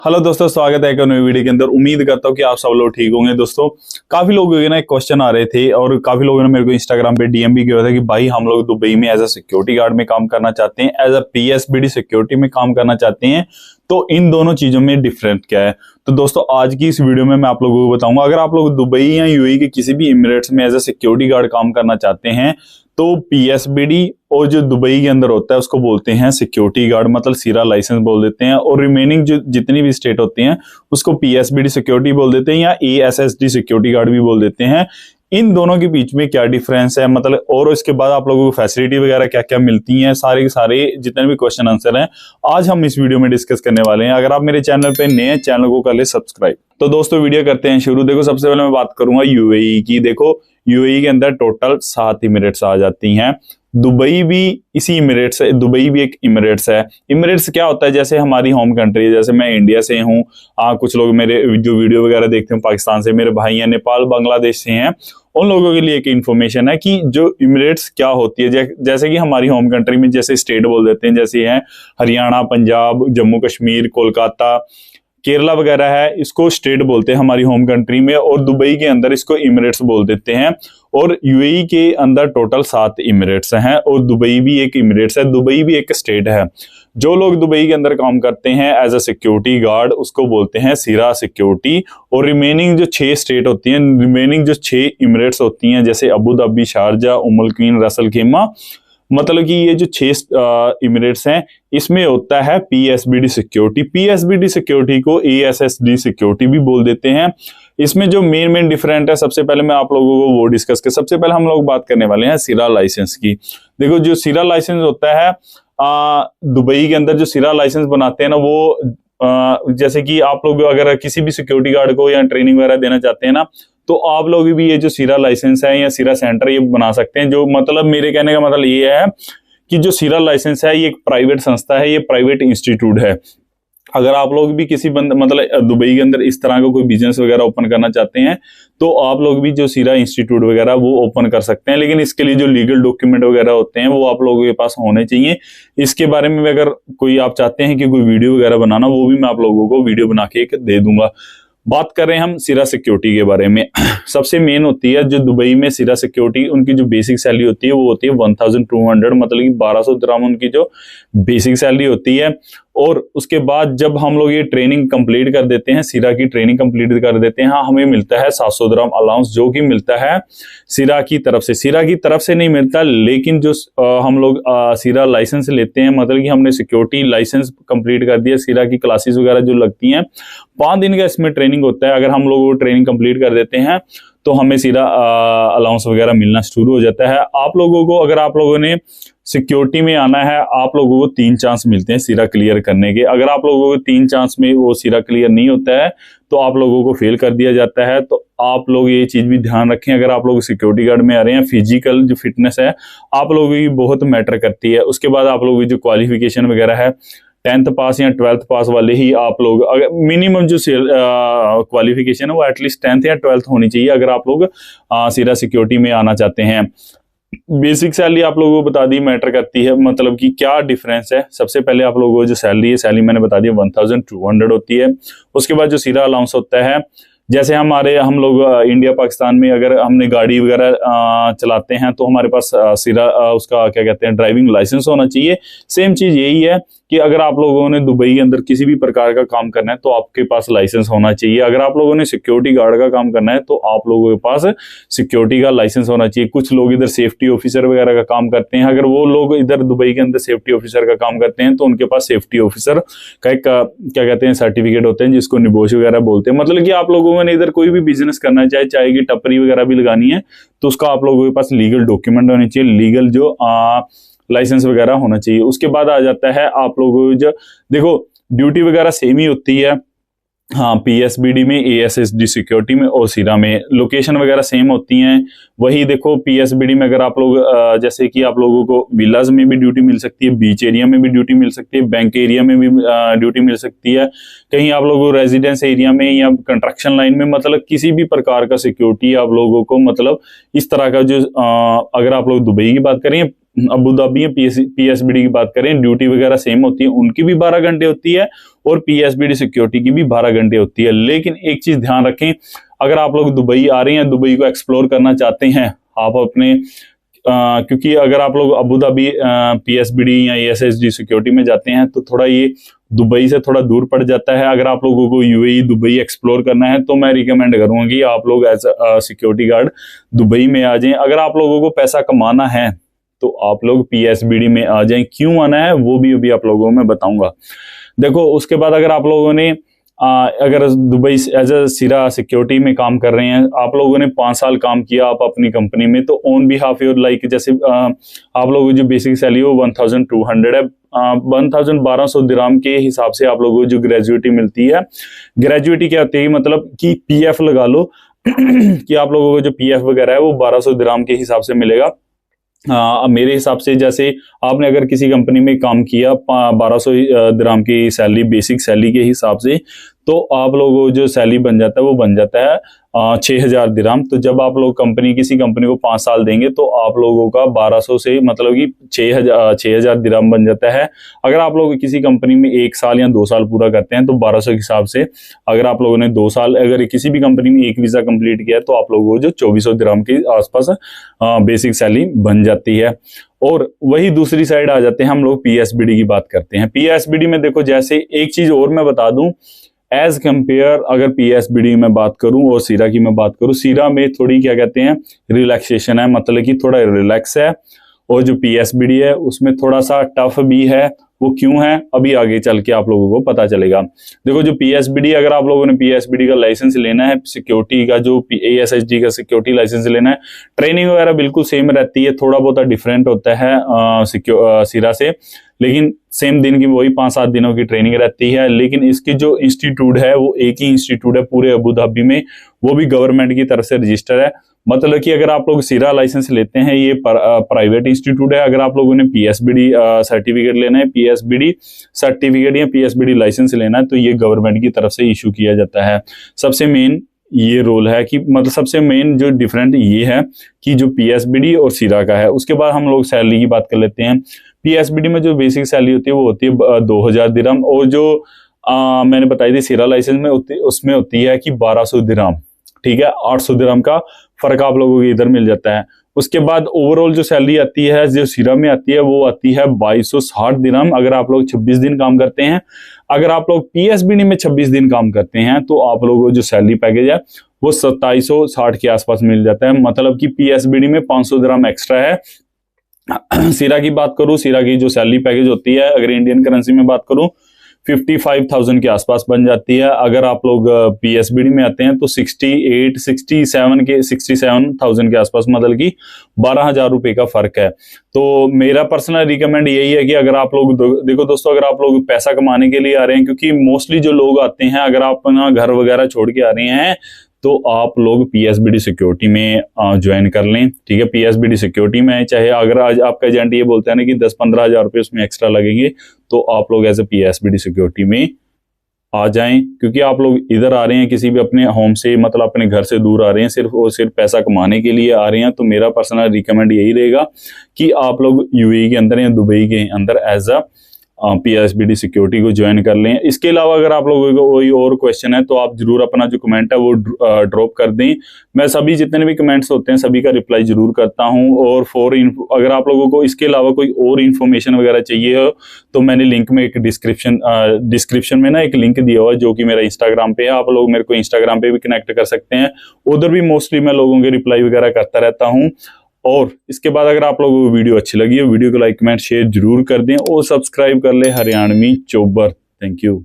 Hello दोस्तों, स्वागत है एक नई वीडियो के अंदर। उम्मीद करता हूँ कि आप सब लोग ठीक होंगे। दोस्तों, काफी लोगों के ना एक क्वेश्चन आ रहे थे और काफी लोगों ने मेरे को इंस्टाग्राम पे डीएम भी किया था कि भाई हम लोग दुबई में एज अ सिक्योरिटी गार्ड में काम करना चाहते हैं, एज अ पीएसबीडी सिक्योरिटी में काम करना चाहते हैं, तो इन दोनों चीजों में डिफरेंट क्या है। तो दोस्तों, आज की इस वीडियो में मैं आप लोगों को बताऊंगा, अगर आप लोग दुबई या यूएई के किसी भी इमिरेट्स में एज अ सिक्योरिटी गार्ड काम करना चाहते हैं तो पीएसबीडी और जो दुबई के अंदर होता है उसको बोलते हैं सिक्योरिटी गार्ड, मतलब सीरा लाइसेंस बोल देते हैं, और रिमेनिंग जो जितनी भी स्टेट होती हैं उसको पीएसबीडी सिक्योरिटी बोल देते हैं या एएसएसडी सिक्योरिटी गार्ड भी बोल देते हैं। इन दोनों के बीच में क्या डिफरेंस है, मतलब, और इसके बाद आप लोगों को फैसिलिटी वगैरह क्या क्या मिलती हैं, सारे के सारे जितने भी क्वेश्चन आंसर हैं आज हम इस वीडियो में डिस्कस करने वाले हैं। अगर आप मेरे चैनल पे नए हैं, चैनल को कर ले सब्सक्राइब। तो दोस्तों, वीडियो करते हैं शुरू। देखो, सबसे पहले मैं बात करूंगा यूएई की। देखो, यूएई के अंदर टोटल 7 इमिरेट्स आ जाती हैं। दुबई भी इसी इमिरेट्स है, दुबई भी एक इमिरेट्स है। इमिरेट्स क्या होता है, जैसे हमारी होम कंट्री है, जैसे मैं इंडिया से हूँ, कुछ लोग मेरे जो वीडियो वगैरह देखते हैं पाकिस्तान से, मेरे भाई हैं नेपाल बांग्लादेश से हैं, उन लोगों के लिए एक इन्फॉर्मेशन है कि जो इमिरेट्स क्या होती है। जैसे कि हमारी होम कंट्री में जैसे स्टेट बोल देते हैं, जैसे है हरियाणा, पंजाब, जम्मू कश्मीर, कोलकाता, केरला वगैरह है, इसको स्टेट बोलते हैं हमारी होम कंट्री में, और दुबई के अंदर इसको इमिरेट्स बोल देते हैं। और यूएई के अंदर टोटल 7 इमिरेट्स हैं और दुबई भी एक इमिरेट्स है, दुबई भी एक स्टेट है। जो लोग दुबई के अंदर काम करते हैं एज अ सिक्योरिटी गार्ड उसको बोलते हैं सीरा सिक्योरिटी। और रिमेनिंग जो 6 स्टेट होती हैं, रिमेनिंग जो 6 इमिरेट्स होती हैं, जैसे Abu Dhabi, Sharjah, Umm al Quwain, Ras al Khaimah, मतलब कि ये जो 6 इमिरेट्स हैं इसमें होता है पीएसबीडी सिक्योरिटी। पीएसबीडी सिक्योरिटी को एएसएसडी सिक्योरिटी भी बोल देते हैं। इसमें जो मेन डिफरेंट है, सबसे पहले मैं आप लोगों को वो डिस्कस कर। सबसे पहले हम लोग बात करने वाले हैं सीरा लाइसेंस की। देखो, जो सीरा लाइसेंस होता है दुबई के अंदर जो सीरा लाइसेंस बनाते हैं ना, वो जैसे कि आप लोग अगर किसी भी सिक्योरिटी गार्ड को या ट्रेनिंग वगैरह देना चाहते हैं ना, तो आप लोग भी ये जो सीरा लाइसेंस है या सीरा सेंटर ये बना सकते हैं। जो मतलब मेरे कहने का मतलब ये है कि जो सीरा लाइसेंस है ये एक प्राइवेट संस्था है, ये प्राइवेट इंस्टीट्यूट है। अगर आप लोग भी किसी मतलब दुबई के अंदर इस तरह का कोई बिजनेस वगैरह ओपन करना चाहते हैं तो आप लोग भी जो सीरा इंस्टीट्यूट वगैरह वो ओपन कर सकते हैं, लेकिन इसके लिए जो लीगल डॉक्यूमेंट वगैरह होते हैं वो आप लोगों के पास होने चाहिए। इसके बारे में अगर कोई आप चाहते हैं कि कोई वीडियो वगैरह बनाना, वो भी मैं आप लोगों को वीडियो बना के दे दूंगा। बात कर रहे हैं हम सीरा सिक्योरिटी के बारे में। सबसे मेन होती है जो दुबई में सीरा सिक्योरिटी, उनकी जो बेसिक सैलरी होती है वो होती है 1200, मतलब कि 1200 दिरहम उनकी जो बेसिक सैलरी होती है। और उसके बाद जब हम लोग ये ट्रेनिंग कंप्लीट कर देते हैं, सीरा की ट्रेनिंग कंप्लीट कर देते हैं, हाँ, हमें मिलता है 700 दिरहम अलाउंस, जो कि मिलता है सीरा की तरफ से। सीरा की तरफ से नहीं मिलता, लेकिन जो हम लोग सीरा लाइसेंस लेते हैं, मतलब कि हमने सिक्योरिटी लाइसेंस कंप्लीट कर दिया, सीरा की क्लासेस वगैरह जो लगती हैं, 5 दिन का इसमें ट्रेनिंग होता है। अगर हम लोग वो ट्रेनिंग कंप्लीट कर देते हैं तो हमें सीधा अलाउंस वगैरह मिलना शुरू हो जाता है। आप लोगों को, अगर आप लोगों ने सिक्योरिटी में आना है, आप लोगों को 3 चांस मिलते हैं सीरा क्लियर करने के। अगर आप लोगों को 3 चांस में वो सीरा क्लियर नहीं होता है तो आप लोगों को फेल कर दिया जाता है। तो आप लोग ये चीज भी ध्यान रखें, अगर आप लोग सिक्योरिटी गार्ड में आ रहे हैं, फिजिकल जो फिटनेस है आप लोगों की बहुत मैटर करती है। उसके बाद आप लोगों की जो क्वालिफिकेशन वगैरह है, 10th पास या 12th पास वाले ही आप लोग, अगर मिनिमम जो क्वालिफिकेशन है वो एटलीस्ट 10th या 12th होनी चाहिए अगर आप लोग सीरा सिक्योरिटी में आना चाहते हैं। बेसिक सैलरी आप लोगों को बता दी मैटर करती है, मतलब कि क्या डिफरेंस है। सबसे पहले आप लोगों को जो सैलरी है, सैलरी मैंने बता दी 1200 होती है। उसके बाद जो सीरा अलाउंस होता है, जैसे हम लोग इंडिया पाकिस्तान में अगर हमने गाड़ी वगैरह चलाते हैं तो हमारे पास सीरा उसका क्या कहते हैं, ड्राइविंग लाइसेंस होना चाहिए। सेम चीज यही है कि अगर आप लोगों ने दुबई के अंदर किसी भी प्रकार का काम करना है तो आपके पास लाइसेंस होना चाहिए। अगर आप लोगों ने सिक्योरिटी गार्ड का काम करना है तो आप लोगों के पास सिक्योरिटी का लाइसेंस होना चाहिए। कुछ लोग इधर सेफ्टी ऑफिसर वगैरह का काम करते हैं, अगर वो लोग इधर दुबई के अंदर सेफ्टी ऑफिसर का काम करते हैं तो उनके पास सेफ्टी ऑफिसर का एक क्या कहते हैं सर्टिफिकेट होते हैं, जिसको निबोश वगैरह बोलते हैं। मतलब कि आप लोगों ने इधर कोई भी बिजनेस करना है, चाहे कि टपरी वगैरह भी लगानी है, तो उसका आप लोगों के पास लीगल डॉक्यूमेंट होने चाहिए, लीगल जो लाइसेंस वगैरह होना चाहिए। उसके बाद आ जाता है आप लोगों को जो, देखो, ड्यूटी वगैरह सेम ही होती है, हाँ, पीएसबीडी में, एएसएसडी सिक्योरिटी में और सीरा में लोकेशन वगैरह सेम होती हैं। वही देखो, पीएसबीडी में अगर आप लोग जैसे कि आप लोगों को विलाज में भी ड्यूटी मिल सकती है, बीच एरिया में भी ड्यूटी मिल सकती है, बैंक एरिया में भी ड्यूटी मिल सकती है, कहीं आप लोगों को रेजिडेंस एरिया में या कंस्ट्रक्शन लाइन में, मतलब किसी भी प्रकार का सिक्योरिटी आप लोगों को, मतलब इस तरह का जो अगर आप लोग दुबई की बात करें, अबू धाबी या पीएसबीडी की बात करें, ड्यूटी वगैरह सेम होती है, उनकी भी 12 घंटे होती है और पीएसबीडी सिक्योरिटी की भी 12 घंटे होती है। लेकिन एक चीज ध्यान रखें, अगर आप लोग दुबई आ रहे हैं, दुबई को एक्सप्लोर करना चाहते हैं, आप अपने क्योंकि अगर आप लोग अबू धाबी पीएसबीडी या एएसएसडी सिक्योरिटी में जाते हैं तो थोड़ा ये दुबई से थोड़ा दूर पड़ जाता है। अगर आप लोगों को यूएई दुबई एक्सप्लोर करना है तो मैं रिकमेंड करूंगा कि आप लोग एज सिक्योरिटी गार्ड दुबई में आ जाएं। अगर आप लोगों को पैसा कमाना है तो आप लोग पीएसबीडी में आ जाएं। क्यों आना है वो भी अभी आप लोगों को मैं बताऊंगा। देखो, उसके बाद अगर आप लोगों ने अगर दुबई एज अ सिरा सिक्योरिटी में काम कर रहे हैं, आप लोगों ने 5 साल काम किया आप अपनी कंपनी में, तो ऑन बिहाफ योर लाइक जैसे आप लोगों की जो बेसिक सैलरी हो 1200 है, 1200 दिराम के हिसाब से आप लोगों को जो ग्रेजुएटी मिलती है। ग्रेजुएटी क्या होती है, मतलब कि पीएफ लगा लो कि आप लोगों को जो पीएफ वगैरह है वो 1200 दिराम के हिसाब से मिलेगा। मेरे हिसाब से जैसे आपने अगर किसी कंपनी में काम किया 1200 दिराम की सैलरी बेसिक सैलरी के हिसाब से, तो आप लोगों को जो सैलरी बन जाता है वो बन जाता है 6000 दिराम। तो जब आप लोग किसी कंपनी को 5 साल देंगे तो आप लोगों का 1200 से मतलब कि 6000 दिराम बन जाता है। अगर आप लोग किसी कंपनी में 1 साल या 2 साल पूरा करते हैं तो 1200 के हिसाब से, अगर आप लोगों ने 2 साल अगर किसी भी कंपनी में एक वीजा कंप्लीट किया है तो आप लोगों को जो 2400 दिराम के आसपास बेसिक सैलरी बन जाती है। और वही दूसरी साइड आ जाते हैं, हम लोग पीएसबीडी की बात करते हैं। पीएसबीडी में देखो, जैसे एक चीज और मैं बता दूं, एज कंपेयर अगर पीएसबीडी में बात करूं और सीरा की मैं बात करूं, सीरा में थोड़ी क्या कहते हैं रिलैक्सेशन है, मतलब कि थोड़ा रिलैक्स है, और जो पीएसबीडी है उसमें थोड़ा सा टफ भी है। वो क्यों है अभी आगे चल के आप लोगों को पता चलेगा। देखो, जो पीएसबीडी, अगर आप लोगों ने पीएसबीडी का लाइसेंस लेना है, सिक्योरिटी का जो एएसएसडी का सिक्योरिटी लाइसेंस लेना है, ट्रेनिंग वगैरह बिल्कुल सेम रहती है, थोड़ा बहुत डिफरेंट होता है सीरा से, लेकिन सेम दिन की वही 5-7 दिनों की ट्रेनिंग रहती है। लेकिन इसकी जो इंस्टीट्यूट है वो एक ही इंस्टीट्यूट है पूरे अबू धाबी में, वो भी गवर्नमेंट की तरफ से रजिस्टर है। मतलब कि अगर आप लोग सीरा लाइसेंस लेते हैं, ये प्राइवेट इंस्टीट्यूट है। अगर आप लोगों ने पीएसबीडी सर्टिफिकेट लेना है, पीएसबीडी सर्टिफिकेट या पीएसबीडी लाइसेंस लेना है, तो ये गवर्नमेंट की तरफ से इशू किया जाता है। सबसे मेन ये रोल है कि मतलब सबसे मेन जो डिफरेंट ये है कि जो पीएसबीडी और सीरा का है। उसके बाद हम लोग सैलरी की बात कर लेते हैं। पीएसबीडी में जो बेसिक सैलरी होती है वो होती है 2000 दिरहम, और जो मैंने बताई थी सीरा लाइसेंस में उसमें होती है कि 1200 दिरहम। ठीक है, 800 दिरहम का फर्क आप लोगों को इधर मिल जाता है। उसके बाद ओवरऑल जो सैलरी आती है जो सीरा में आती है वो आती है 2260 दिरहम, अगर आप लोग 26 दिन काम करते हैं। अगर आप लोग पीएसबीडी में 26 दिन काम करते हैं तो आप लोगों को जो सैलरी पैकेज है वो 2760 के आसपास मिल जाता है। मतलब कि पीएसबीडी में 500 दिरहम एक्स्ट्रा है। सीरा की बात करूं, सीरा की जो सैलरी पैकेज होती है अगर इंडियन करेंसी में बात करूं 55,000 के आसपास बन जाती है। अगर आप लोग पीएसबीडी में आते हैं तो 67,000 के आसपास, मतलब कि 12,000 रुपए का फर्क है। तो मेरा पर्सनल रिकमेंड यही है कि अगर आप लोग देखो दोस्तों, अगर आप लोग पैसा कमाने के लिए आ रहे हैं, क्योंकि मोस्टली जो लोग आते हैं अगर आप अपना घर वगैरह छोड़ के आ रहे हैं तो आप लोग पीएसबीडी सिक्योरिटी में ज्वाइन कर लें। ठीक है, पीएसबीडी सिक्योरिटी में चाहे अगर आज आपका एजेंट ये बोलता है ना कि 10-15 हजार रुपए उसमें एक्स्ट्रा लगेंगे, तो आप लोग एज ए पीएसबीडी सिक्योरिटी में आ जाएं। क्योंकि आप लोग इधर आ रहे हैं किसी भी अपने होम से, मतलब अपने घर से दूर आ रहे हैं, सिर्फ और सिर्फ पैसा कमाने के लिए आ रहे हैं, तो मेरा पर्सनल रिकमेंड यही रहेगा कि आप लोग यूएई के अंदर या दुबई के अंदर एज अ पीएसबीडी सिक्योरिटी को ज्वाइन कर लें। इसके अलावा अगर आप लोगों को कोई और क्वेश्चन है तो आप जरूर अपना जो कमेंट है वो ड्रॉप कर दें। मैं सभी जितने भी कमेंट्स होते हैं सभी का रिप्लाई जरूर करता हूं। और अगर आप लोगों को इसके अलावा कोई और इन्फॉर्मेशन वगैरह चाहिए हो तो मैंने लिंक में एक डिस्क्रिप्शन में ना एक लिंक दिया हुआ है जो कि मेरा इंस्टाग्राम पे है। आप लोग मेरे को इंस्टाग्राम पे भी कनेक्ट कर सकते हैं, उधर भी मोस्टली मैं लोगों के रिप्लाई वगैरह करता रहता हूँ। और इसके बाद अगर आप लोगों को वीडियो अच्छी लगी है, वीडियो को लाइक कमेंट शेयर जरूर कर दें और सब्सक्राइब कर ले हरियाणवी चोबर। Thank you.